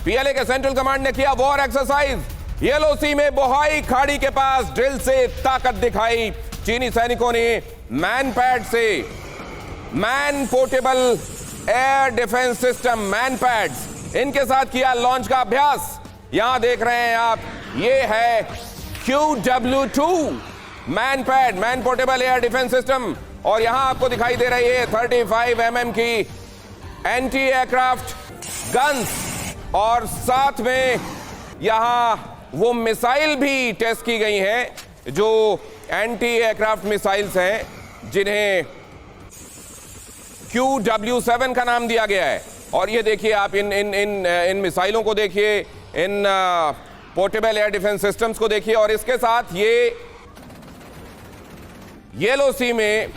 PLA के central command ने किया वॉर एक्सरसाइज। येलो सी में बोहाई खाड़ी के पास ड्रिल से ताकत दिखाई। चीनी सैनिकों ने मैनपैड से man portable air defence system MANPADS इनके साथ किया लॉन्च का अभ्यास। यहां देख रहे हैं आप, ये है QW2 MANPAD, man portable air defence system. और यहां आपको दिखाई दे रही है 35 mm की एंटी एयरक्राफ्ट गन्स, और साथ में यहां वो मिसाइल भी टेस्ट की गई हैं जो एंटी एयरक्राफ्ट मिसाइल्स हैं जिन्हें QW7 का नाम दिया गया है। और ये देखिए आप इन मिसाइलों को देखिए, इन पोर्टेबल एयर डिफेंस सिस्टम्स को देखिए, और इसके साथ ये येलो सी में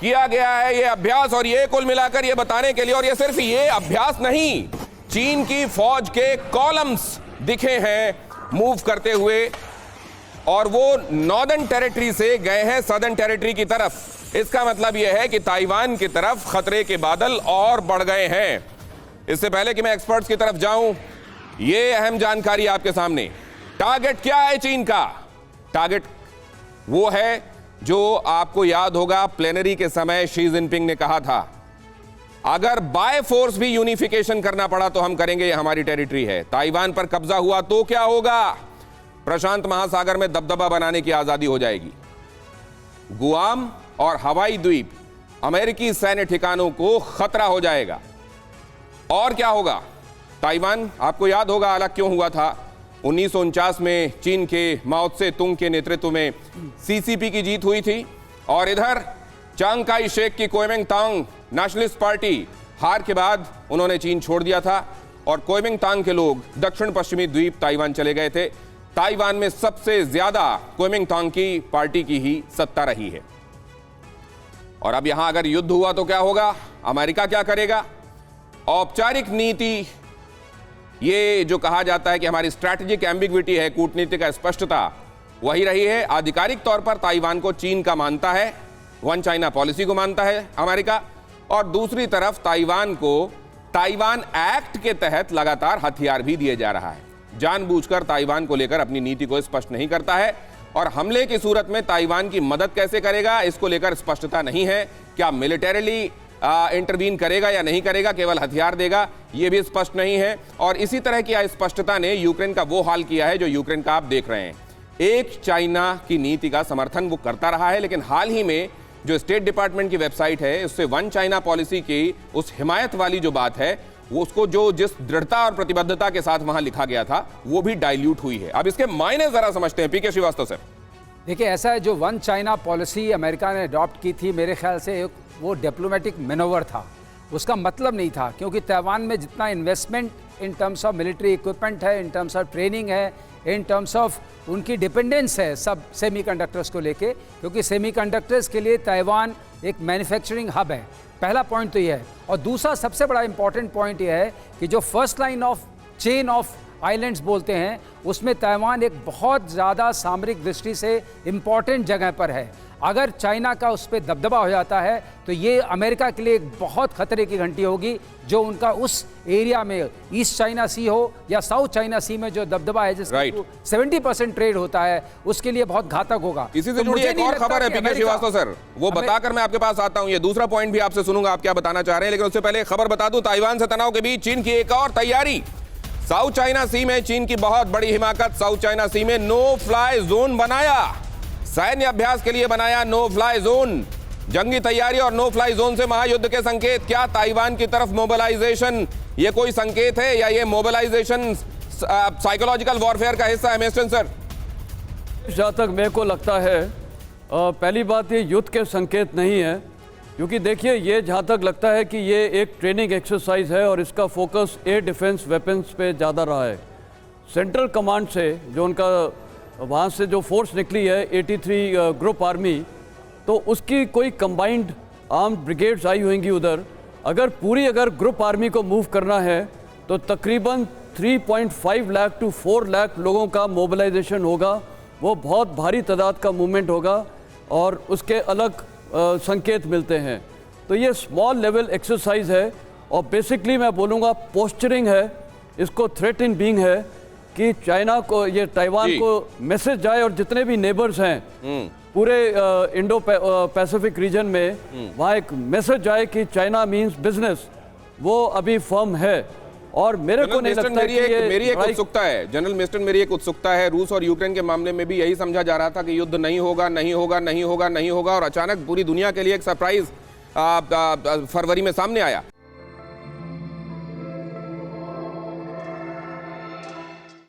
किया गया है ये अभ्यास। और ये कुल मिलाकर ये बताने के लिए, और ये सिर्फ ये अभ्यास नहीं, चीन की फौज के कॉलम्स दिखे हैं मूव करते हुए, और वो नॉर्दर्न टेरिटरी से गए हैं सदर्न टेरिटरी की तरफ। इसका मतलब यह है कि ताइवान की तरफ खतरे के बादल और बढ़ गए हैं। इससे पहले कि मैं एक्सपर्ट्स की तरफ जाऊं, ये अहम जानकारी आपके सामने। टारगेट क्या है चीन का? टारगेट वो है जो आपको याद होगा प्लेनरी के समय शी जिनपिंग ने कहा था, अगर बाय फोर्स भी यूनिफिकेशन करना पड़ा तो हम करेंगे, ये हमारी टेरिटरी है। ताइवान पर कब्जा हुआ तो क्या होगा? प्रशांत महासागर में दबदबा बनाने की आजादी हो जाएगी। गुआम और हवाई द्वीप अमेरिकी सैन्य ठिकानों को खतरा हो जाएगा। और क्या होगा? ताइवान आपको याद होगा अलग क्यों हुआ था। 1949 में चीन के माओ त्से तुंग के नेतृत्व में CCP की जीत हुई थी, और इधर चांग काई शेक की कुओमिंगतांग नेशनलिस्ट पार्टी हार के बाद उन्होंने चीन छोड़ दिया था, और कुओमिंगतांग के लोग दक्षिण पश्चिमी द्वीप ताइवान चले गए थे। ताइवान में सबसे ज्यादा कुओमिंगतांग की पार्टी की ही सत्ता रही है। और अब यहां अगर युद्ध हुआ तो क्या होगा? अमेरिका क्या करेगा? औपचारिक नीति, ये जो कहा जाता है कि हमारी स्ट्रैटेजिक एम्बिग्विटी है, कूटनीतिक स्पष्टता, वही रही है। आधिकारिक तौर पर ताइवान को चीन का मानता है, वन चाइना पॉलिसी को मानता है अमेरिका, और दूसरी तरफ ताइवान को ताइवान एक्ट के तहत लगातार हथियार भी दिए जा रहा है। जानबूझकर ताइवान को लेकर अपनी नीति को स्पष्ट नहीं करता है, और हमले की सूरत में ताइवान की मदद कैसे करेगा इसको लेकर स्पष्टता नहीं है। क्या मिलिटरीली इंटरवीन करेगा या नहीं करेगा, केवल हथियार देगा, यह भी स्पष्ट नहीं है। और इसी तरह की अस्पष्टता ने यूक्रेन का वो हाल किया है जो यूक्रेन का आप देख रहे हैं। एक चाइना की नीति का समर्थन वो करता रहा है, लेकिन हाल ही में जो स्टेट डिपार्टमेंट की वेबसाइट है उससे वन चाइना पॉलिसी की उस हिमायत वाली जो बात है, वो उसको जो जिस दृढ़ता और प्रतिबद्धता के साथ वहां लिखा गया था वो भी डाइल्यूट हुई है। अब इसके मायने जरा समझते हैं पीके श्रीवास्तव सर। देखिए, ऐसा है, जो वन चाइना पॉलिसी अमेरिका ने अडॉप्ट की थी, मेरे ख्याल से वो डिप्लोमेटिक मैनोवर था, उसका मतलब नहीं था, क्योंकि ताइवान में जितना investment in terms of military equipment है, इन टर्म्स ऑफ ट्रेनिंग है, इन टर्म्स ऑफ उनकी डिपेंडेंस है सब सेमीकंडक्टर्स को लेके, क्योंकि सेमीकंडक्टर्स के लिए ताइवान एक मैन्युफैक्चरिंग हब है। पहला पॉइंट तो ये है। और दूसरा सबसे बड़ा इंपॉर्टेंट पॉइंट ये है कि जो first line of chain of islands बोलते हैं, उसमें ताइवान एक बहुत ज़्यादा सामरिक दृष्टि से इम्पॉर्टेंट जगह पर है। अगर चाइना का उस पर दबदबा हो जाता है तो ये अमेरिका के लिए एक बहुत खतरे की घंटी होगी, जो उनका उस एरिया में ईस्ट चाइना सी हो या साउथ चाइना सी में जो दबदबा है, जिसका 70% ट्रेड होता है, उसके लिए बहुत घातक होगा। इसी से जुड़ी एक और खबर है पीके श्रीवास्तव सर, वो बताकर मैं आपके पास आता हूं। ये दूसरा पॉइंट भी आपसे सुनूंगा आप क्या बताना चाह रहे हैं, लेकिन उससे पहले खबर बता दूं, ताइवान से तनाव के बीच चीन की एक और तैयारी। साउथ चाइना सी में चीन की बहुत बड़ी हिमाकत। साउथ चाइना सी में नो फ्लाई जोन बनाया, सैन्य अभ्यास के लिए बनाया नो फ्लाई जोन। जंगी तैयारी और नो फ्लाई जोन से महायुद्ध के संकेत। क्या ताइवान की तरफ मोबिलाइजेशन ये कोई संकेत है, या ये मोबिलाइजेशन साइकोलॉजिकल वॉरफेयर का हिस्सा है? मेस्टन सर, जहाँ तक मेरे को लगता है, पहली बात ये युद्ध के संकेत नहीं है, क्योंकि देखिए ये जहाँ तक लगता है कि ये एक ट्रेनिंग एक्सरसाइज है और इसका फोकस एयर डिफेंस वेपन्स पे ज़्यादा रहा है। सेंट्रल कमांड से जो उनका वहाँ से जो फोर्स निकली है 83 ग्रुप आर्मी, तो उसकी कोई कंबाइंड आर्म्ड ब्रिगेड्स आई होंगी उधर। अगर ग्रुप आर्मी को मूव करना है तो तकरीबन 3.5 लाख टू 4 लाख लोगों का मोबिलाइजेशन होगा। वो बहुत भारी तादाद का मूवमेंट होगा और उसके अलग संकेत मिलते हैं। तो ये स्मॉल लेवल एक्सरसाइज है और बेसिकली मैं बोलूँगा पोस्चरिंग है, इसको थ्रेट इन बीइंग है कि चाइना को, ये ताइवान जी। को मैसेज जाए और जितने भी नेबर्स हैं पूरे इंडो पैसिफिक रीजन में, वहाँ एक मैसेज जाए कि चाइना मीन्स बिजनेस, वो अभी फर्म है। और मेरे को नहीं लगता मेरी एक उत्सुकता है, जनरल मिस्टर, मेरी एक उत्सुकता है, रूस और यूक्रेन के मामले में भी यही समझा जा रहा था कि युद्ध नहीं होगा, नहीं होगा, नहीं होगा, नहीं होगा, और अचानक पूरी दुनिया के लिए एक सरप्राइज फरवरी में सामने आया।